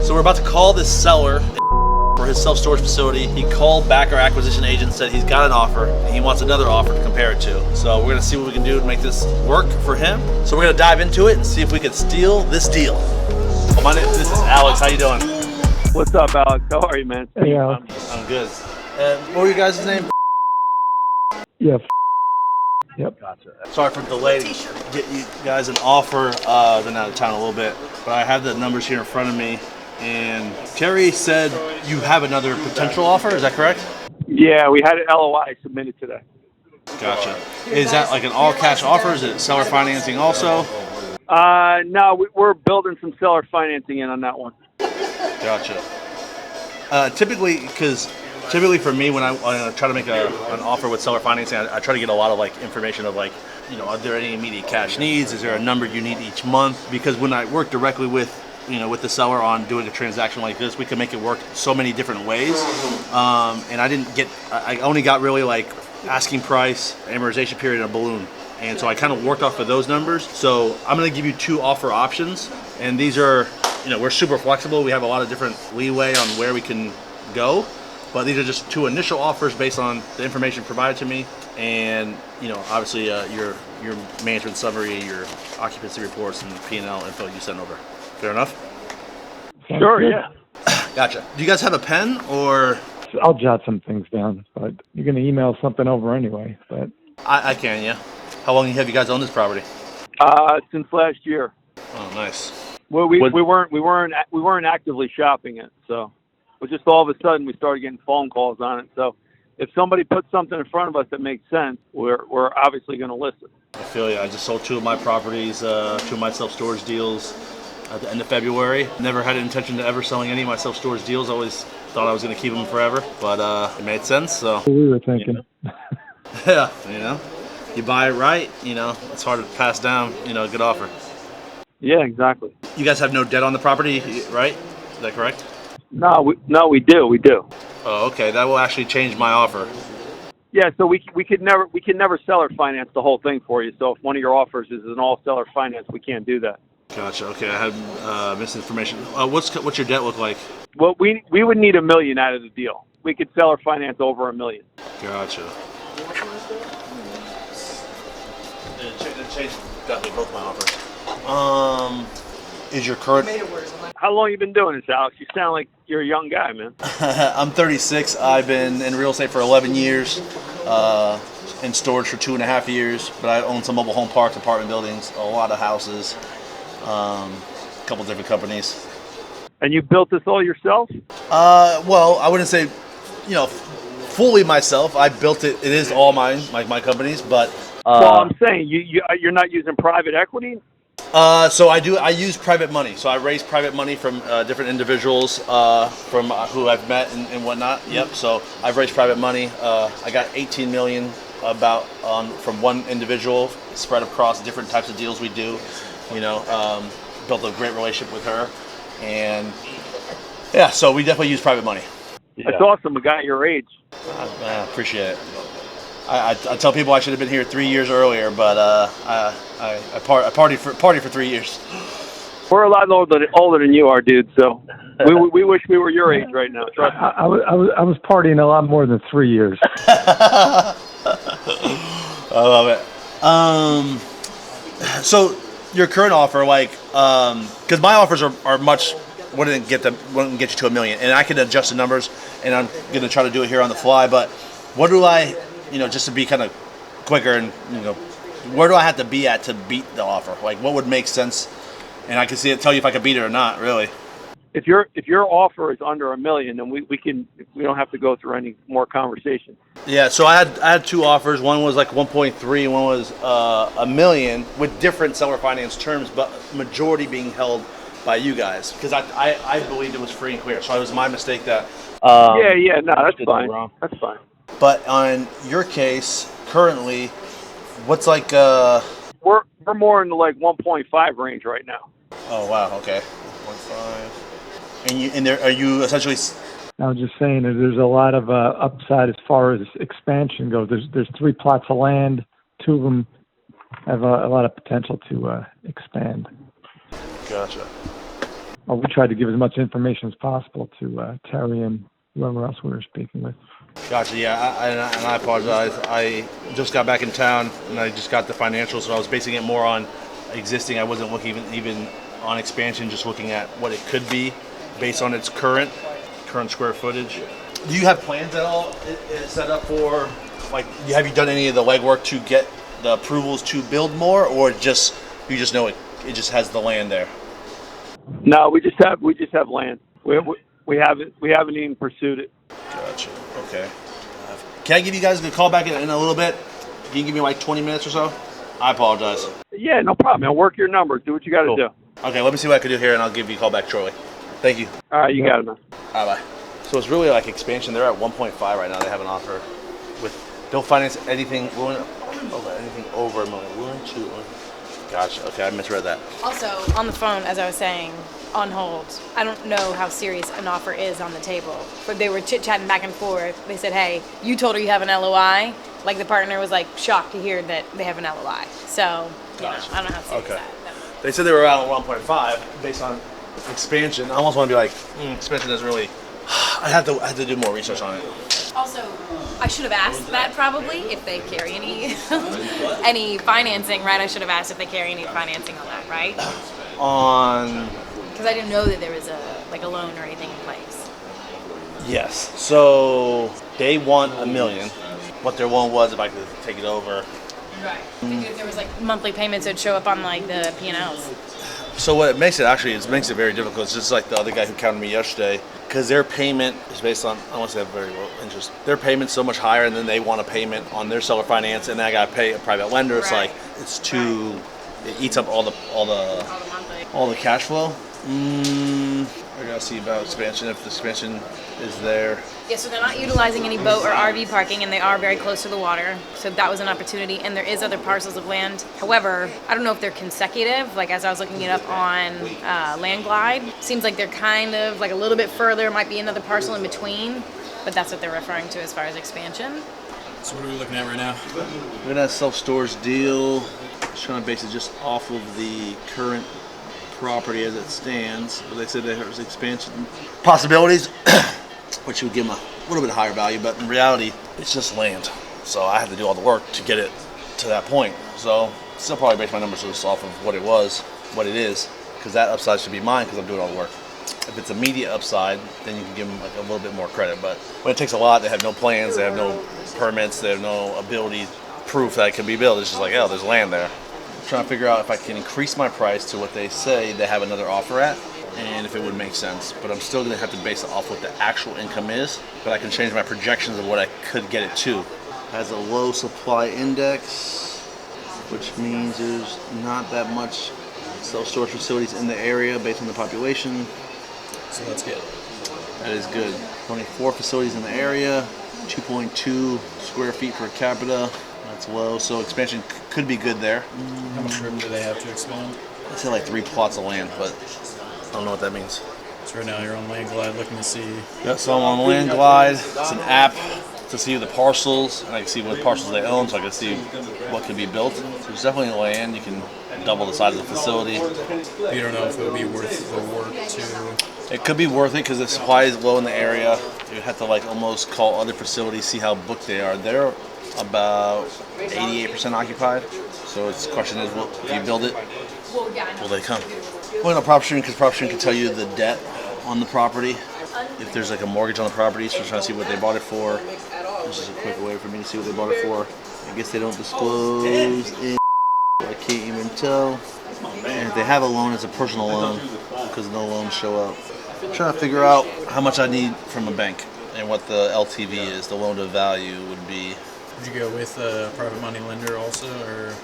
So we're about to call this seller for his self-storage facility. He called back our acquisition agent, said he's got an offer, and he wants another offer to compare it to. So we're gonna see what we can do to make this work for him. So we're gonna dive into it and see if we can steal this deal. Well, this is Alex. How you doing? What's up, Alex? How are you, man? Hey, Alex. I'm good. What were you guys' name? Yeah. Yep. Gotcha. Sorry for the delay to get you guys an offer. Been out of town a little bit, but I have the numbers here in front of me. And Terry said you have another potential offer. Is that correct? Yeah, we had an LOI submitted today. Gotcha. Is that like an all-cash offer? Is it seller financing also? No, we're building some seller financing in on that one. Gotcha. Typically for me, when I try to make an offer with seller financing, I try to get a lot of like information of like, are there any immediate cash needs? Is there a number you need each month? Because when I work directly with the seller on doing a transaction like this, we can make it work so many different ways. And I only got really like asking price, amortization period, and a balloon. And so I kind of worked off of those numbers. So I'm going to give you two offer options. And these are, we're super flexible. We have a lot of different leeway on where we can go. But these are just two initial offers based on the information provided to me. And, obviously your management summary, your occupancy reports, and P&L info you sent over. Fair enough? Sure, yeah. Gotcha. Do you guys have a pen or? I'll jot some things down, but you're going to email something over anyway. But I can, yeah. How long have you guys owned this property? Since last year. Oh, nice. Well, we weren't actively shopping it, so just all of a sudden we started getting phone calls on it. So if somebody puts something in front of us that makes sense, we're obviously going to list it. I feel you. I just sold two of my properties, two of my self-storage deals at the end of February. Never had an intention to ever selling any of my self-storage deals. Always thought I was going to keep them forever, but it made sense. So we were thinking. Yeah, you buy it right, it's hard to pass down, a good offer. Yeah, exactly. You guys have no debt on the property, right? Is that correct? No, we do. Oh, okay. That will actually change my offer. Yeah, so we can never seller finance the whole thing for you. So if one of your offers is an all seller finance, we can't do that. Gotcha. Okay, I had misinformation. What's your debt look like? Well, we would need $1 million out of the deal. We could seller finance over $1 million. Gotcha. It changed definitely both my offers. Is your current? How long you been doing this, Alex? You sound like you're a young guy, man. I'm 36. I've been in real estate for 11 years, in storage for 2.5 years, but I own some mobile home parks, apartment buildings, a lot of houses, a couple different companies. And you built this all yourself? Well, I wouldn't say, fully myself. I built it. It is all mine, like my companies, but. Well, I'm saying you're not using private equity? So I use private money. So I raise private money from different individuals from who I've met and whatnot. Yep. So I've raised private money. I got 18 million from one individual, spread across different types of deals we do. Built a great relationship with her, and yeah. So we definitely use private money. That's awesome. A guy your age. I appreciate it. I tell people I should have been here 3 years earlier, but I partied for 3 years. We're a lot older than you are, dude. So we wish we were your age right now. Trust me. I was partying a lot more than 3 years. I love it. So your current offer, because my offers are much wouldn't get you to $1 million, and I can adjust the numbers, and I'm going to try to do it here on the fly. But what do I? Just to be kind of quicker and, where do I have to be at to beat the offer? Like, what would make sense? And I can tell you if I can beat it or not, really. If your offer is under $1 million, then we don't have to go through any more conversation. Yeah, so I had two offers. One was like 1.3, and one was $1 million with different seller finance terms, but majority being held by you guys because I believed it was free and clear. So it was my mistake that. No, that's fine. That's fine. But on your case, currently, what's like? We're more in the 1.5 range right now. Oh wow, okay, 1.5. And are you essentially? I was just saying that there's a lot of upside as far as expansion goes. There's 3 plots of land. 2 of them have a lot of potential to expand. Gotcha. we tried to give as much information as possible to Terry and whoever else we were speaking with. Gotcha. Yeah, and I apologize. I just got back in town, and I just got the financials, so I was basing it more on existing. I wasn't looking even on expansion, just looking at what it could be based on its current square footage. Do you have plans at all set up for, like, have you done any of the legwork to get the approvals to build more, or just you just know it just has the land there? No, we just have land. We haven't even pursued it. Gotcha. Okay. Can I give you guys a call back in a little bit? Can you give me like 20 minutes or so? I apologize. Yeah, no problem, man. Work your numbers. Do what you got to do. Okay, let me see what I can do here, and I'll give you a call back shortly. Thank you. All right, you got it, man. All right, bye. So it's really like expansion. They're at 1.5 right now. They have an offer with don't finance anything over $1 million. Gotcha. Okay, I misread that. Also, on the phone, as I was saying, on hold, I don't know how serious an offer is on the table. But they were chit-chatting back and forth. They said, hey, you told her you have an LOI. Like, the partner was, like, shocked to hear that they have an LOI. So, Gotcha. I don't know how serious that. They said they were around 1.5 based on expansion. I almost want to be like, expansion is really... I have to do more research on it. Also, I should have asked that probably if they carry any any financing, right? I should have asked if they carry any financing on that, right? Because I didn't know that there was a loan or anything in place. Yes. So they want $1 million. What their loan was, if I could take it over. Right. If there was like monthly payments, it'd show up on like the P&Ls. So what it makes it makes it very difficult. It's just like the other guy who counted me yesterday, because their payment is based on, I want to say very low interest. Their payment's so much higher, and then they want a payment on their seller finance, and then I got to pay a private lender. It's Right. like it's too. It eats up all the cash flow. I gotta see about expansion, if the expansion is there. Yeah, so they're not utilizing any boat or RV parking, and they are very close to the water. So that was an opportunity, and there is other parcels of land. However, I don't know if they're consecutive. Like, as I was looking it up on Landglide, seems like they're kind of like a little bit further. Might be another parcel in between, but that's what they're referring to as far as expansion. So what are we looking at right now? We're gonna self-storage deal. Just trying to base it just off of the current property as it stands. But they said there was expansion possibilities, which would give them a little bit higher value. But in reality, it's just land. So I have to do all the work to get it to that point. So still probably base my numbers just off of what it is, because that upside should be mine because I'm doing all the work. If it's immediate upside, then you can give them like a little bit more credit. But when it takes a lot, they have no plans, they have no permits, they have no ability, proof that it can be built. It's just like, oh, there's land there. I'm trying to figure out if I can increase my price to what they say they have another offer at, and if it would make sense. But I'm still going to have to base it off what the actual income is, but I can change my projections of what I could get it to. It has a low supply index, which means there's not that much self-storage facilities in the area based on the population. So that's good. That is good. 24 facilities in the area, 2.2 square feet per capita. That's low, so expansion could be good there. How much room do they have to expand? I say like 3 plots of land, but I don't know what that means. So right now you're on Landglide looking to see. Yeah, so I'm on Landglide. It's an app to see the parcels, and I can see what parcels they own, so I can see what can be built. So there's definitely land. You can double the size of the facility. You don't know if it would be worth the work to. It could be worth it because the supply is low in the area. You have to like almost call other facilities, see how booked they are. They're about 88% occupied. So it's the question is, if you build it, will they come? Well, no, prop stream, because prop stream can tell you the debt on the property. If there's like a mortgage on the property, so I'm trying to see what they bought it for. This is a quick way for me to see what they bought it for. I guess they don't disclose it. I can't even tell. And if they have a loan, it's a personal loan because no loans show up. I'm trying to figure out how much I need from a bank and what the LTV is, the loan to value would be. Would you go with a private money lender also, or?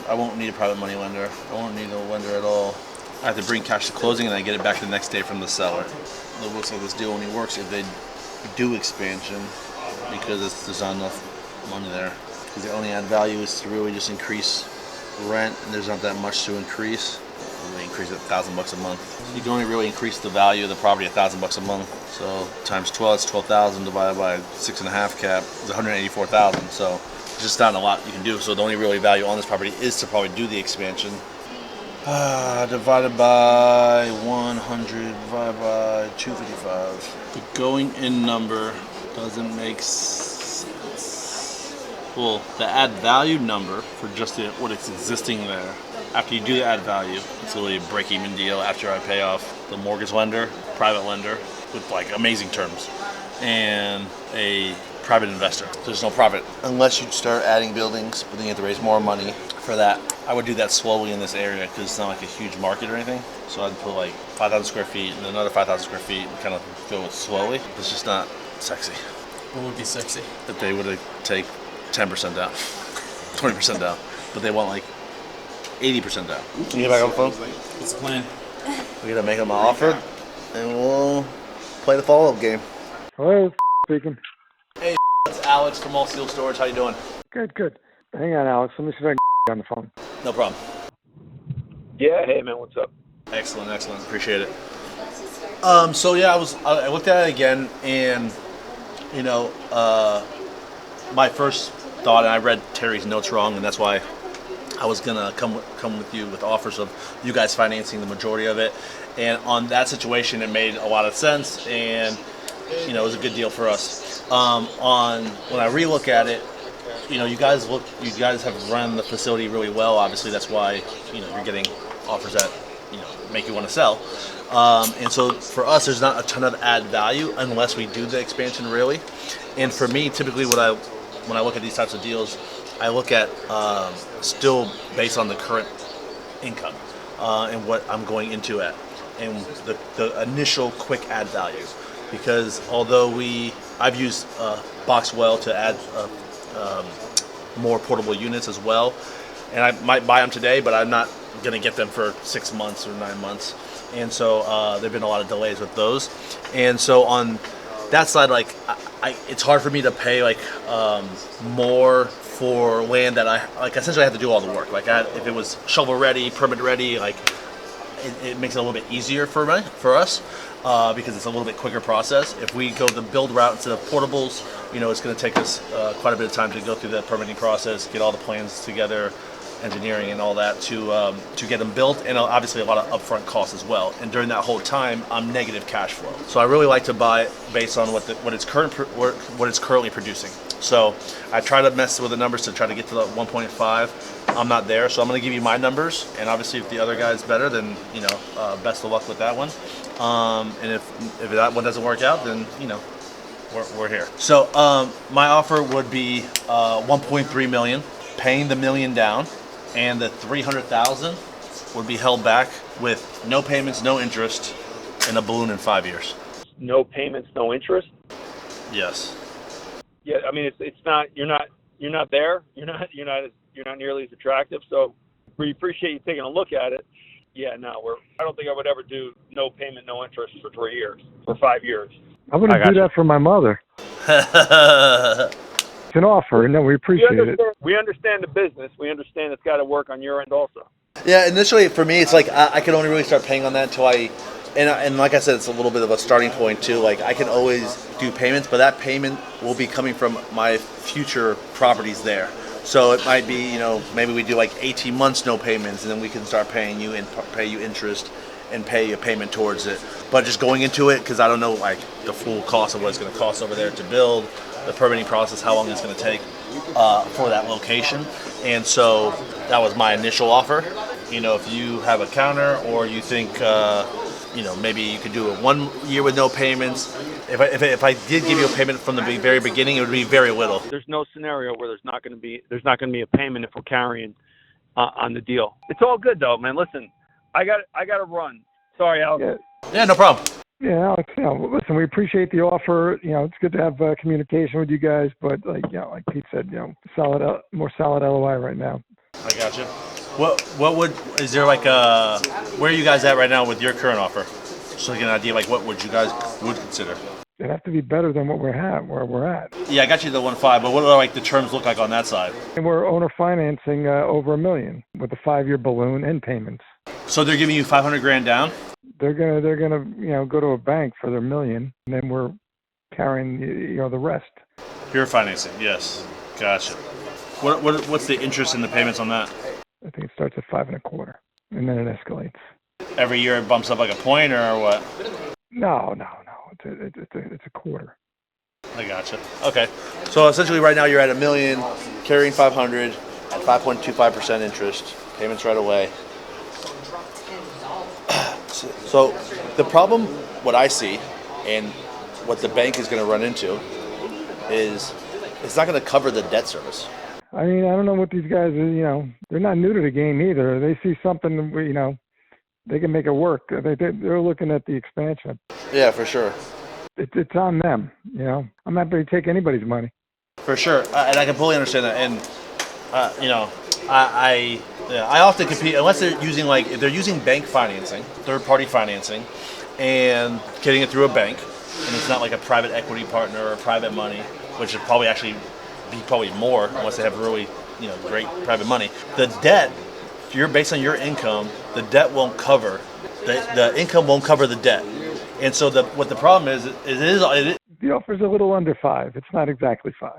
I won't need a private money lender. I won't need a lender at all. I have to bring cash to closing and I get it back the next day from the seller. It looks like this deal only works if they do expansion because there's not enough money there. Because the only add value is to really just increase rent, and there's not that much to increase. We increase it $1,000 a month. You can only really increase the value of the property $1,000 a month. So times 12, it's 12,000 divided by 6.5 cap is 184,000. So it's just not a lot you can do. So the only really value on this property is to probably do the expansion. Divided by 100, divided by 255. The going in number doesn't make sense. Well, the add value number for just what it's existing there. After you do the add value, it's really a break-even deal after I pay off the mortgage lender, private lender, with like amazing terms, and a private investor. There's no profit unless you start adding buildings, but then you have to raise more money for that. I would do that slowly in this area because it's not like a huge market or anything. So I'd put like 5,000 square feet and another 5,000 square feet and kind of go it slowly. It's just not sexy. What would be sexy? That they would take 10% down, 20% down, but they want like 80% down. Can you get back on the phone? What's the plan? We're gonna make them an offer, and we'll play the follow-up game. Hello, speaking. Hey, it's Alex from All Steel Storage. How you doing? Good, good. Hang on, Alex. Let me see if I can get on the phone. No problem. Yeah, hey man, what's up? Excellent, excellent. Appreciate it. So yeah, I looked at it again, and you know, my first thought, and I read Terry's notes wrong, and that's why I was gonna come with you with offers of you guys financing the majority of it. And on that situation, it made a lot of sense, and you know, it was a good deal for us. On when I relook at it, you know, you guys have run the facility really well. Obviously, that's why you know you're getting offers that you know make you want to sell. And so for us, there's not a ton of add value unless we do the expansion really. And for me, typically, when I look at these types of deals, I look at still based on the current income and what I'm going into at, and the initial quick add value. Because although I've used Boxwell to add more portable units as well, and I might buy them today, but I'm not going to get them for 6 months or 9 months. And so there've been a lot of delays with those. And so on that side, like it's hard for me to pay like more for land that I like. Essentially, I have to do all the work. Like if it was shovel ready, permit ready, like it makes it a little bit easier for us because it's a little bit quicker process. If we go the build route instead of portables, you know, it's going to take us quite a bit of time to go through the permitting process, get all the plans together, engineering and all that to get them built, and obviously a lot of upfront costs as well. And during that whole time, I'm negative cash flow. So I really like to buy based on what it's currently producing. So I try to mess with the numbers to try to get to the 1.5. I'm not there, so I'm going to give you my numbers, and obviously if the other guy's better, then you know, best of luck with that one. And if that one doesn't work out, then you know, we're here. So my offer would be 1.3 million, paying the $1 million down, and the 300,000 would be held back with no payments, no interest, and a balloon in 5 years. No payments, no interest. Yes. Yeah, I mean it's not you're not there. You're not nearly as attractive. So we appreciate you taking a look at it. Yeah, no, I don't think I would ever do no payment, no interest for 3 years, for 5 years. I wouldn't do that for my mother. It's an offer. No, we appreciate it. We understand the business. We understand it's got to work on your end also. Yeah, initially for me, it's like I could only really start paying on that until and like I said, it's a little bit of a starting point too. Like I can always do payments, but that payment will be coming from my future properties there. So it might be, you know, maybe we do like 18 months no payments, and then we can start paying you and pay you interest and pay a payment towards it. But just going into it, because I don't know like the full cost of what it's going to cost over there to build, the permitting process, how long it's going to take for that location. And so that was my initial offer. You know, if you have a counter or you think, you know, maybe you could do it 1 year with no payments. If I did give you a payment from the very beginning, it would be very little. There's no scenario where there's not going to be a payment if we're carrying on the deal. It's all good though, man. Listen, I got to run. Sorry, Alex. Yeah, no problem. Yeah, Alex, you know, listen, we appreciate the offer. You know, it's good to have communication with you guys, but like Pete said, you know, more solid LOI right now. I got you. Is there like where are you guys at right now with your current offer? So get an idea, like what would you guys would consider? It'd have to be better than what we're at. Yeah, I got you the 1.5, but what do like the terms look like on that side? And we're owner financing over $1 million with a 5-year balloon and payments. So they're giving you $500,000 down? They're gonna you know, go to a bank for their $1 million, and then we're carrying the rest. Pure financing, yes. Gotcha. What's the interest in the payments on that? I think it starts at 5.25. and then it escalates. Every year it bumps up like a point or what? No. It's a quarter. I gotcha. Okay. So essentially right now you're at $1 million, carrying 500 at 5.25% interest, payments right away. So the problem, what I see, and what the bank is going to run into, is it's not going to cover the debt service. I mean, I don't know what these guys are, they're not new to the game either. They see something, they can make it work. They're looking at the expansion. Yeah, for sure. It's on them, I'm not going to take anybody's money. For sure. And I completely understand that. And, I often compete, unless they're using if they're using bank financing, third-party financing, and getting it through a bank, and it's not like a private equity partner or private money, which would probably actually be more unless they have really, great private money. The debt, you're based on your income, the debt won't cover, the income won't cover the debt. And so what the problem is, the offer's a little under 5. It's not exactly 5,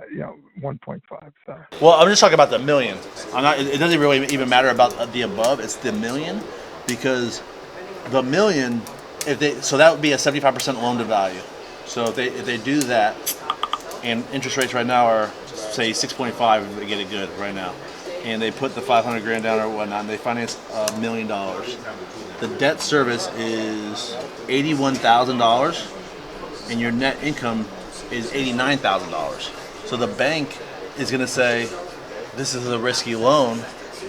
1.5. So. Well, I'm just talking about the million. It doesn't really even matter about the above. It's the million, because the million, so that would be a 75% loan to value. So if they do that, and interest rates right now are say 6.5 if they get it good right now, and they put the 500 grand down or whatnot, and they finance $1 million. The debt service is $81,000. And your net income is $89,000. So the bank is going to say, this is a risky loan,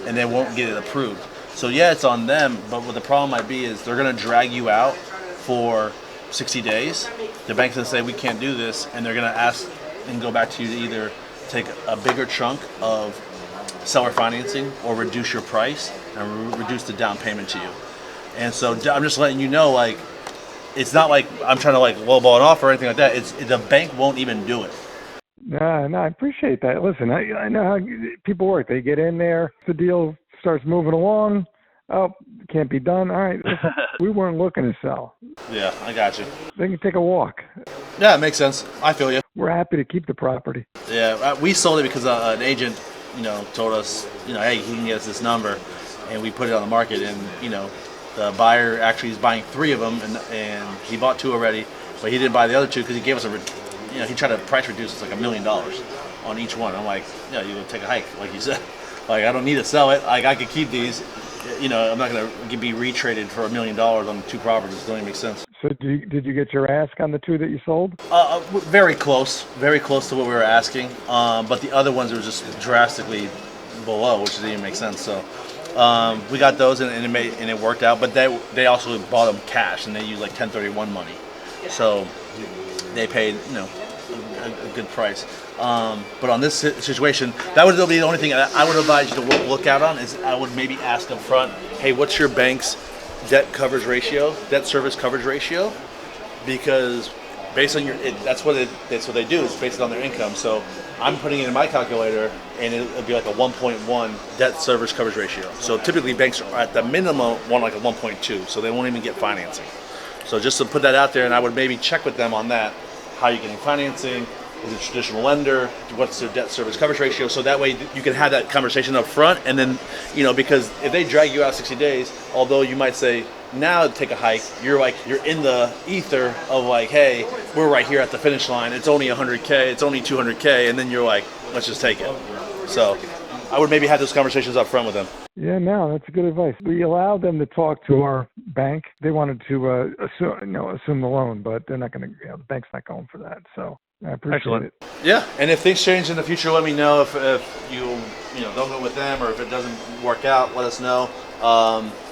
and they won't get it approved. So yeah, it's on them, but what the problem might be is they're going to drag you out for 60 days. The bank's going to say, we can't do this, and they're going to ask and go back to you to either take a bigger chunk of seller financing or reduce your price and reduce the down payment to you. And so I'm just letting you know, it's not like I'm trying to lowball an offer or anything like that. The bank won't even do it. No, I appreciate that. Listen, I know how people work. They get in there, the deal starts moving along. Oh, can't be done. All right, listen, we weren't looking to sell. Yeah, I got you. They can take a walk. Yeah, it makes sense. I feel you. We're happy to keep the property. Yeah, we sold it because an agent, told us, hey, he can get us this number, and we put it on the market, and the buyer actually is buying 3 of them, and he bought 2 already, but he didn't buy the other 2 because he gave us he tried to price reduce us $1 million on each one. I'm like, you go take a hike, like you said. I don't need to sell it. I could keep these. I'm not going to be retraded for $1 million on 2 properties. It doesn't even make sense. So did you get your ask on the 2 that you sold? Very close to what we were asking. But the other ones were just drastically below, which didn't even make sense. So we got those, and it worked out. But they also bought them cash, and they used 1031 money, so they paid a good price. But on this situation, that would be the only thing I would advise you to look out on. Is I would maybe ask up front, hey, what's your bank's debt service coverage ratio? Because based on that's what they do. It's based on their income. So I'm putting it in my calculator, and it'll be a 1.1 debt service coverage ratio. So typically banks are at the minimum want a 1.2, so they won't even get financing. So just to put that out there, and I would maybe check with them on that. How are you getting financing? Is it a traditional lender? What's their debt service coverage ratio? So that way you can have that conversation up front, and then because if they drag you out 60 days, although you might say now take a hike, you're in the ether of hey, we're right here at the finish line. It's only 100K, it's only 200K, and then you're let's just take it. So I would maybe have those conversations up front with them. Yeah, no, that's good advice. We allowed them to talk to our bank. They wanted to assume the loan, but they're not going to. The bank's not going for that. So I appreciate it. Yeah, and if things change in the future, let me know. If you don't go with them, or if it doesn't work out, let us know.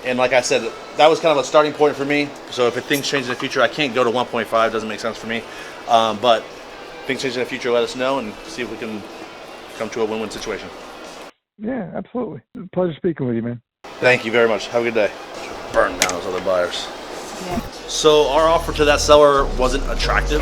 And like I said, that was kind of a starting point for me. So if things change in the future, I can't go to 1.5. Doesn't make sense for me. But if things change in the future, let us know and see if we can come to a win-win situation. Yeah, absolutely. Pleasure speaking with you, man. Thank you very much. Have a good day. Burn down those other buyers. Yeah. So our offer to that seller wasn't attractive.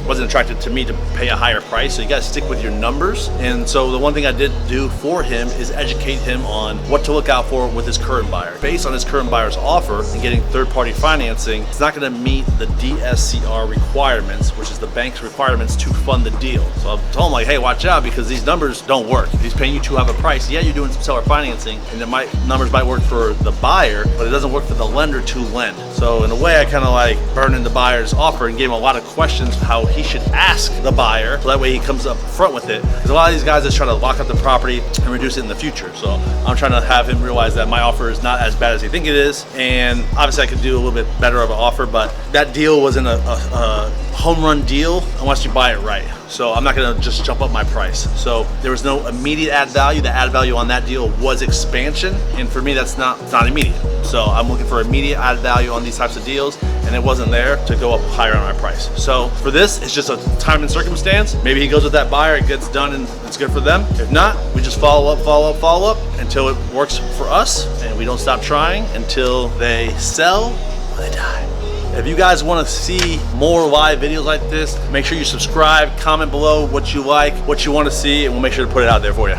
Wasn't attractive to me to pay a higher price. So you guys stick with your numbers. And so the one thing I did do for him is educate him on what to look out for with his current buyer. Based on his current buyer's offer and getting third-party financing, it's not going to meet the DSCR requirements, which is the bank's requirements to fund the deal. So I told him, like, hey, watch out, because these numbers don't work. He's paying you to have a price. Yeah, you're doing some seller financing, and numbers might work for the buyer, but it doesn't work for the lender to lend. So in a way, I kind of like burned in the buyer's offer and gave him a lot of questions how he should ask the buyer, so that way he comes up front with it. Because a lot of these guys are trying to lock up the property and reduce it in the future. So I'm trying to have him realize that my offer is not as bad as he think it is, and obviously I could do a little bit better of an offer, but that deal wasn't a home run deal unless you buy it right. So I'm not gonna just jump up my price. So there was no immediate add value. The add value on that deal was expansion, and for me it's not immediate. So I'm looking for immediate add value on these types of deals, and it wasn't there to go up higher on my price. So for this, it's just a time and circumstance. Maybe he goes with that buyer, it gets done, and it's good for them. If not, we just follow up until it works for us, and we don't stop trying until they sell or they die. If you guys want to see more live videos like this, make sure you subscribe, comment below what you like, what you want to see, and we'll make sure to put it out there for you.